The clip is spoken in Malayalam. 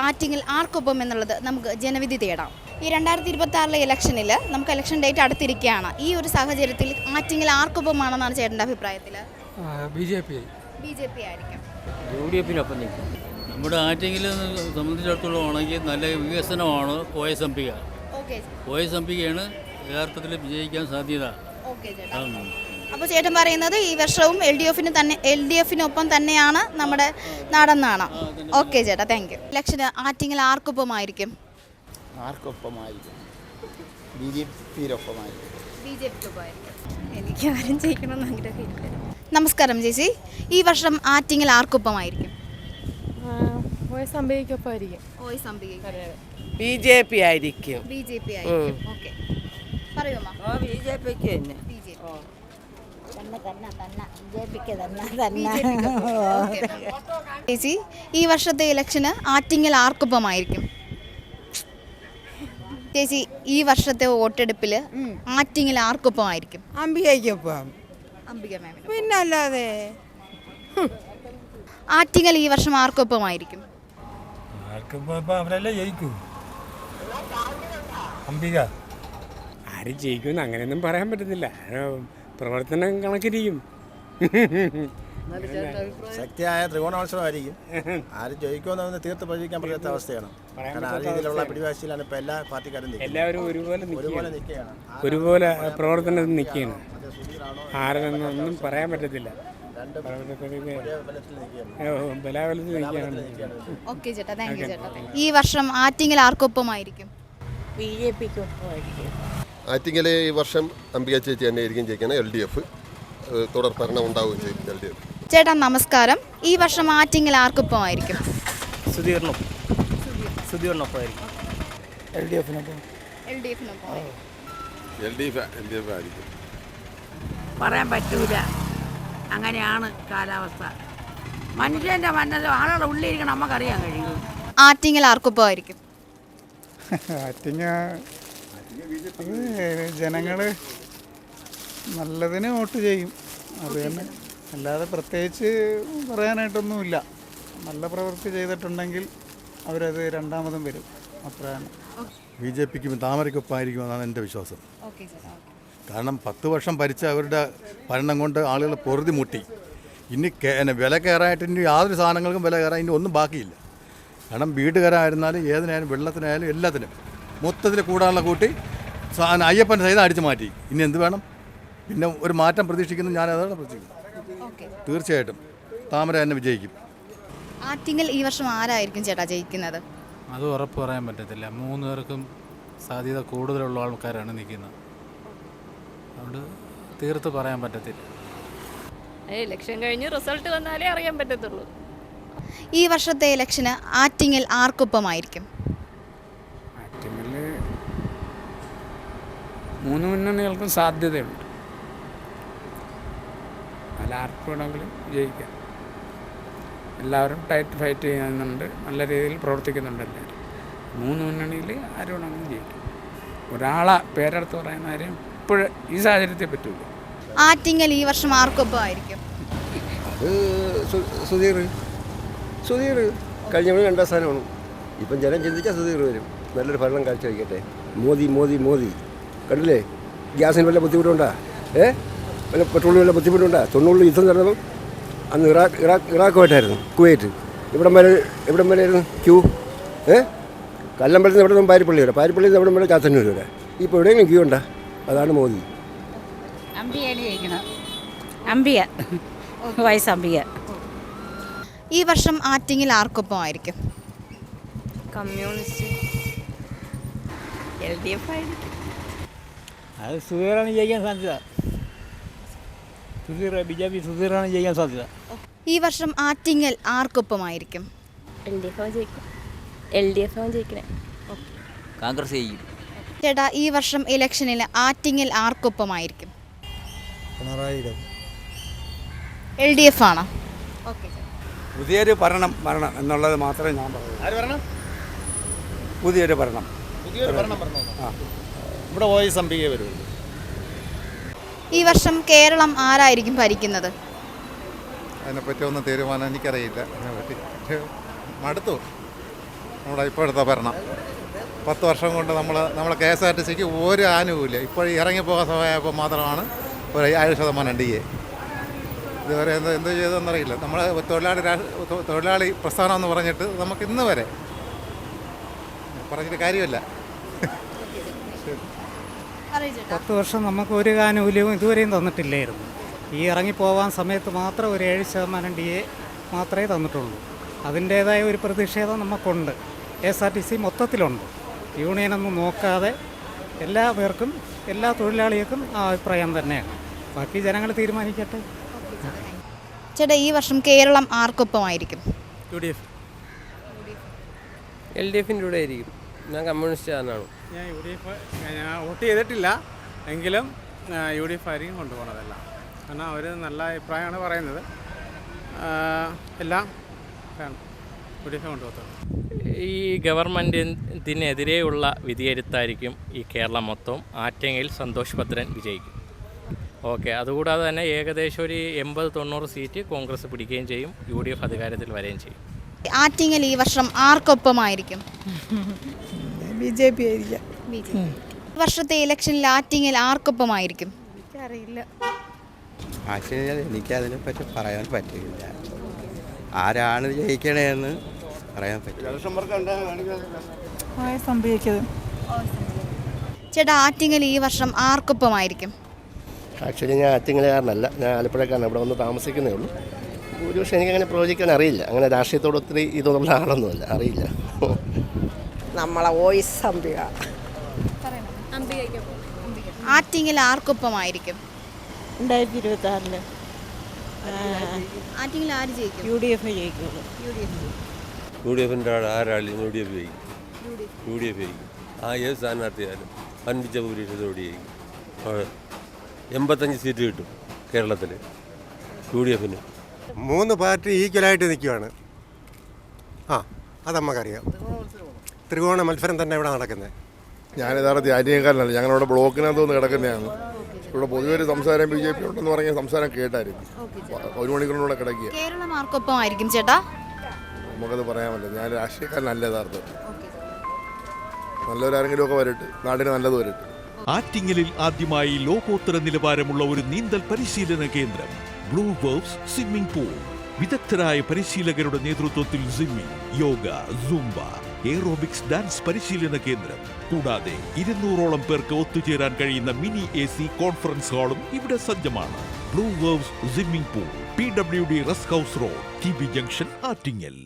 ആറ്റിങ്ങൽ ആർക്കൊപ്പം എന്നുള്ളത് നമുക്ക് ജനവിധി തേടാം. ഈ 2026 ഇലക്ഷനിൽ നമുക്ക് ഇലക്ഷൻ ഡേറ്റ് അടുത്തിരിക്കുകയാണ്. ഈ ഒരു സാഹചര്യത്തിൽ ആറ്റിങ്ങൽ ആർക്കൊപ്പമാണെന്നാണ് ചേട്ടൻ്റെ അഭിപ്രായത്തിൽ? ബി.ജെ.പി ആയിരിക്കും. UDF-നൊപ്പം നിൽക്കും. നമ്മുടെ ആറ്റിങ്ങൽ സംബന്ധിച്ചിടത്തോളം ആണെങ്കിൽ നല്ല വികസനമാണ്. OSMPയാണ് യഥാർത്ഥത്തിൽ വിജയിക്കാൻ സാധ്യത. അപ്പോൾ ചേട്ടൻ പറയുന്നത് ഈ വർഷവും LDF-നൊപ്പം തന്നെയാണ് നമ്മുടെ നാടെന്നാണ്. ഓക്കെ ചേട്ടാ, താങ്ക് യു. ഇലക്ഷന് ആറ്റിങ്ങൽ ആർക്കൊപ്പമായിരിക്കും? എനിക്ക് ആരും ജയിക്കണമെന്ന് ആഗ്രഹമില്ല. നമസ്കാരം ചേച്ചി, ഈ വർഷം ആറ്റിങ്ങൽ ആർക്കൊപ്പമായിരിക്കും? BJP ആയിരിക്കും. ഓക്കെ, പറയുമോ? ചേച്ചി, ഈ വർഷത്തെ ഇലക്ഷന് ആറ്റിങ്ങൽ ആർക്കൊപ്പമായിരിക്കും? ചേച്ചി, ഈ വർഷത്തെ വോട്ടെടുപ്പിൽ ആറ്റിങ്ങൽ ആർക്കൊപ്പമായിരിക്കും? അംബികയ്ക്കൊപ്പം. അംബിക മാമിന്. പിന്നല്ലാതെ ആറ്റിങ്ങൽ ഈ വർഷം ആർക്കൊപ്പമായിരിക്കും? അവരല്ലേ ജയിക്കൂ. അംബിക ആര് ജയിക്കുമെന്ന് അങ്ങനെയൊന്നും പറയാൻ പറ്റത്തില്ല. പ്രവർത്തനം കണക്കിരിക്കും. ശക്തിയായ ത്രികോണ മത്സരമായിരിക്കും. ആര് ജയിക്കുമെന്ന് തീർത്ത് പ്രവചിക്കാൻ പറ്റാത്ത അവസ്ഥയാണ്. കാരണം ആ രീതിയിലുള്ള പിടിവാശിയിലാണ് ഇപ്പോൾ എല്ലാ പാർട്ടിക്കാരും. എല്ലാവരും ഒരുപോലെ പ്രവർത്തനത്തിൽ നിൽക്കുകയാണ്. ആരെന്നൊന്നും പറയാൻ പറ്റത്തില്ല. ബലാബലത്തിൽ നിൽക്കുകയാണ്. ഓക്കെ ചേട്ടാ, താങ്ക് യു ചേട്ടാ. ഈ വർഷം ആറ്റിങ്ങൽ ആർക്കൊപ്പമായിരിക്കും? BJP-ക്കൊപ്പമായിരിക്കും. ആറ്റിങ്ങൽ ഈ വർഷം അംബിക ചേച്ചി തന്നെ ആയിരിക്കും ജയിക്കുന്നത്. LDF തുടർ ഭരണം ഉണ്ടാവുകയും ചെയ്യും. LDF. ചേട്ടാ നമസ്കാരം, ഈ വർഷം ആറ്റിങ്ങൽ ആർക്കൊപ്പമായിരിക്കും? സുധീറിനൊപ്പമായിരിക്കും. LDF ആയിരിക്കും. പറയാൻ പറ്റൂല, അങ്ങനെയാണ് കാലാവസ്ഥ. മനുഷ്യൻ്റെ മണ്ണിൽ ആളുകളുടെ ഉള്ളിലിരിക്കണം, നമുക്കറിയാൻ കഴിയും. ആറ്റിങ്ങൽ ആർക്കൊപ്പമായിരിക്കും? ജനങ്ങൾ നല്ലതിന് വോട്ട് ചെയ്യും. അത് തന്നെ, അല്ലാതെ പ്രത്യേകിച്ച് പറയാനായിട്ടൊന്നുമില്ല. നല്ല പ്രവൃത്തി ചെയ്തിട്ടുണ്ടെങ്കിൽ അവരത് രണ്ടാമതും വരും, അത്രയാണ്. BJP-ക്കും താമരയ്ക്കൊപ്പമായിരിക്കുമെന്നാണ് എൻ്റെ വിശ്വാസം. കാരണം 10 വർഷം ഭരിച്ച അവരുടെ ഭരണം കൊണ്ട് ആളുകൾ പൊറുതി മുട്ടി. ഇനി വില കയറായിട്ട് ഇനി യാതൊരു സാധനങ്ങൾക്കും വില കയറാൻ ഇനി ഒന്നും ബാക്കിയില്ല. കാരണം വീട്ടുകാരായിരുന്നാലും ഏതിനായാലും വെള്ളത്തിനായാലും എല്ലാത്തിനും മൊത്തത്തിൽ കൂടാനുള്ള കൂട്ടി അയ്യപ്പൻ സഹിതം അടിച്ചു മാറ്റി. ഇനി എന്ത് വേണം? പിന്നെ ഒരു മാറ്റം പ്രതീക്ഷിക്കുന്നു. ഞാൻ അതാണ് പ്രതീക്ഷിക്കുന്നത്. തീർച്ചയായിട്ടും താമര തന്നെ വിജയിക്കും. ആറ്റിങ്ങൽ ഈ വർഷം ആരായിരിക്കും ചേട്ടാ ജയിക്കുന്നത്? അത് ഉറപ്പ് പറയാൻ പറ്റത്തില്ല. 3 പേർക്കും സാധ്യത കൂടുതലുള്ള ആൾക്കാരാണ് നിൽക്കുന്നത്. അതുകൊണ്ട് തീർത്ത് പറയാൻ പറ്റത്തില്ല. ഇലക്ഷൻ കഴിഞ്ഞ് റിസൾട്ട് വന്നാലേ അറിയാൻ പറ്റത്തുള്ളൂ. ഈ വർഷത്തെ ഇലക്ഷന് ആറ്റിങ്ങൽ ആർക്കൊപ്പമായിരിക്കും? ആറ്റിങ്ങൽ 3 മുന്നണികൾക്കും സാധ്യതയുണ്ട്. അതിൽ ആർക്ക് വേണമെങ്കിലും ജയിക്കാം. എല്ലാവരും ടൈറ്റ് ഫൈറ്റ് ചെയ്യുന്നുണ്ട്, നല്ല രീതിയിൽ പ്രവർത്തിക്കുന്നുണ്ട് എല്ലാവരും. 3 മുന്നണിയിൽ ആര് വേണമെങ്കിലും ജയിക്കും. ഒരാളെ പേരെടുത്ത് പറയുന്ന കാര്യം ഇപ്പോഴും ഈ സാഹചര്യത്തെ പറ്റൂല. ആറ്റിങ്ങൽ ഈ വർഷം ആർക്കൊപ്പമായിരിക്കും? അത് സുധീർ കഴിഞ്ഞ 2 സ്ഥാനമാണ്. ഇപ്പം ജനം ചിന്തിച്ചാൽ സുധീർ വരും. നല്ലൊരു ഭരണം കാഴ്ചവെക്കട്ടെ. മോദി കണ്ടില്ലേ? ഗ്യാസിന് വല്ല ബുദ്ധിമുട്ടുണ്ടാ? വല്ല പെട്രോളിന് വല്ല ബുദ്ധിമുട്ടുണ്ടാ? 90 യുദ്ധം നടന്നപ്പം അന്ന് ഇറാഖുമായിട്ടായിരുന്നു, കുവൈറ്റ്. ഇവിടം വരെ ആയിരുന്നു ക്യൂ. കല്ലമ്പലത്തിൽ നിന്ന് ഇവിടെ നിന്ന് പാരിപ്പള്ളി വരെ, പാരിപ്പള്ളിയിൽ നിന്ന് ഇവിടെ വരെ ചാത്തന്നൂർ വരെ. ഇപ്പോൾ എവിടെയെങ്കിലും ക്യൂ ഉണ്ടാ? അതാണ് മോദി. ഈ വർഷം ആറ്റിങ്ങൽ ആർക്കൊപ്പമായിരിക്കും? കമ്മ്യൂണിസ്റ്റ് LDF ആയിരിക്കും. അത് സുധീറാണ് ജയിക്കാൻ സാധ്യത. BJP സുധീറാണ് ജയിക്കാൻ സാധ്യത. ഈ വർഷം ആറ്റിങ്ങൽ ആർക്കൊപ്പമായിരിക്കും? LDF ജയിക്കണേ. കോൺഗ്രസ് ജയിക്കും. ചേട്ടാ, ഈ വർഷം ഇലക്ഷനിൽ ആറ്റിങ്ങൽ ആർക്കൊപ്പമായിരിക്കും? LDF ആണോ? പുതിയൊരു ഭരണം എന്നുള്ളത് മാത്രമേ ഞാൻ പറയൂ. പുതിയൊരു ഭരണം. ഇവിടെ OSMP വരുള്ളൂ. ഈ വർഷം കേരളം ആരായിരിക്കും ഭരിക്കുന്നത്? അതിനെപ്പറ്റി ഒന്നും തീരുമാനം എനിക്കറിയില്ല. അതിനെപ്പറ്റി മടുത്തു. നമ്മുടെ ഇപ്പോഴത്തെ ഭരണം. 10 വർഷം കൊണ്ട് നമ്മളെ KSRTCക്ക് ഒരു ആനുകൂല്യം ഇപ്പോൾ ഇറങ്ങിപ്പോകാൻ സമയമായപ്പോൾ മാത്രമാണ് ഒരു 7% DA. ഇതുവരെ എന്ത് ചെയ്തതെന്നറിയില്ല. നമ്മൾ തൊഴിലാളി പ്രസ്ഥാനം എന്ന് പറഞ്ഞിട്ട് നമുക്ക് ഇന്ന് വരെ പറഞ്ഞിട്ട് കാര്യമില്ല. 10 വർഷം നമുക്ക് ഒരു ആനുകൂല്യവും ഇതുവരെയും തന്നിട്ടില്ലായിരുന്നു. ഈ ഇറങ്ങിപ്പോവാൻ സമയത്ത് മാത്രം ഒരു 7% DA മാത്രമേ തന്നിട്ടുള്ളൂ. അതിൻ്റേതായ ഒരു പ്രതിഷേധം നമുക്കുണ്ട്. KSRTC മൊത്തത്തിലുണ്ട്. യൂണിയനൊന്നും നോക്കാതെ എല്ലാ പേർക്കും, എല്ലാ തൊഴിലാളികൾക്കും ആ അഭിപ്രായം തന്നെയാണ്. ബാക്കി ജനങ്ങൾ തീരുമാനിക്കട്ടെ. ചേട്ടാ, ഈ വർഷം കേരളം ആർക്കൊപ്പമായിരിക്കും? UDF. LDFിൻ്റെ കൂടെ ആയിരിക്കും. ഞാൻ കമ്മ്യൂണിസ്റ്റുകാരനാണ്. ഞാൻ വോട്ട് ചെയ്തിട്ടില്ല, എങ്കിലും UDF ആയിരിക്കും കൊണ്ടുപോകണതെല്ലാം. കാരണം അവർ നല്ല അഭിപ്രായമാണ് പറയുന്നത്. എല്ലാം UDF കൊണ്ടുപോകത്തുള്ളൂ. ഈ ഗവൺമെൻറ്റിനെതിരെയുള്ള വിധിയെഴുത്തായിരിക്കും ഈ കേരളം മൊത്തം. ആറ്റിങ്ങൽ സന്തോഷ് ഭദ്രൻ വിജയിക്കും. ഓക്കെ. അതുകൂടാതെ തന്നെ ഏകദേശം ഒരു 80-90 സീറ്റ് കോൺഗ്രസ് പിടിക്കുകയും ചെയ്യും. UDF അധികാരത്തിൽ വരികയും ചെയ്യും. ആറ്റിങ്ങൽ ഈ വർഷം ആർക്കൊപ്പമായിരിക്കും? BJP ആയിരിക്കാം. ഈ വർഷത്തെ ഇലക്ഷനിൽ ആറ്റിങ്ങൽ ആർക്കൊപ്പമായിരിക്കും? അറിയില്ല. എനിക്കതിനെപ്പറ്റി പറയാൻ പറ്റില്ല. ആരാണ് ജയിക്കണേന്ന് പറയാൻ പറ്റില്ല. സംഭവിക്കുന്നത് ചേട്ടാ, ആറ്റിങ്ങൽ ഈ വർഷം ആർക്കൊപ്പമായിരിക്കും? ആക്ച്വലി ഞാൻ ആറ്റിങ്ങലുകാരനല്ല, ഞാൻ ആലപ്പുഴക്കാരനാണ്. ഇവിടെ വന്ന് താമസിക്കുന്നേ ഉള്ളൂ. ഭൂരിപക്ഷം എനിക്കങ്ങനെ പ്രവചിക്കാൻ അറിയില്ല. അങ്ങനെ രാഷ്ട്രീയത്തോട് ഒത്തിരി ഇതൊന്നുള്ള ആളൊന്നുമല്ല, അറിയില്ല. നമ്മളെ വോയിസ് അംബിക. ആറ്റിങ്ങൽ ആർക്കൊപ്പമായിരിക്കും? 2026 ആറ്റിങ്ങൽ ആര് ജയിക്കും? UDF ജയിക്കുള്ളൂ. UDFിൻ്റെ ആരാളും UDF ജയിക്കും. UDF ജയിക്കും. ഏത് സ്ഥാനാർത്ഥിയാലും വൻപിച്ച ഭൂരിപക്ഷത്തോടെ ജയിക്കും. 85 സീറ്റ് കിട്ടും കേരളത്തിൽ UDFന്. 3 പാർട്ടി ഈക്വലായിട്ട് നിൽക്കുകയാണ്. അത് നമുക്കറിയാം. ത്രികോണ മത്സരം തന്നെ ഇവിടെ നടക്കുന്നത്. ഞാൻ യഥാർത്ഥത്തിൽ ആറ്റിങ്ങൽക്കാരനല്ല, ഞങ്ങളിവിടെ ബ്ലോക്കിനകത്ത് കിടക്കുന്നതാണ്. ഇവിടെ പൊതുവെ ഒരു സംസാരം BJP ഉണ്ടെന്ന് പറഞ്ഞ സംസാരം കേട്ടായിരുന്നു. 1 മണിക്കൂറിലൂടെ കിടക്കുക. കേരളം ആർക്കൊപ്പമായിരിക്കും ചേട്ടാ? നമുക്കത് പറയാൻ പറ്റില്ല. ഞാൻ രാഷ്ട്രീയക്കാരനല്ല യഥാർത്ഥത്തിൽ. നല്ലവരാരെങ്കിലും ഒക്കെ വരട്ടെ, നാടിന് നല്ലത് വരട്ടെ. ആറ്റിങ്ങലിൽ ആദ്യമായി ലോകോത്തര നിലവാരമുള്ള ഒരു നീന്തൽ പരിശീലന കേന്ദ്രം, ബ്ലൂ വേവ്സ് സ്വിമ്മിംഗ് പൂൾ. വിദഗ്ധരായ പരിശീലകരുടെ നേതൃത്വത്തിൽ swimming, yoga, Zumba, aerobics, dance പരിശീലന കേന്ദ്രം. കൂടാതെ 200ഓളം പേർക്ക് ഒത്തുചേരാൻ കഴിയുന്ന മിനി AC കോൺഫറൻസ് ഹാളും ഇവിടെ സജ്ജമാണ്. Blue waves swimming pool, PWD rest house road, TB junction, Attingal.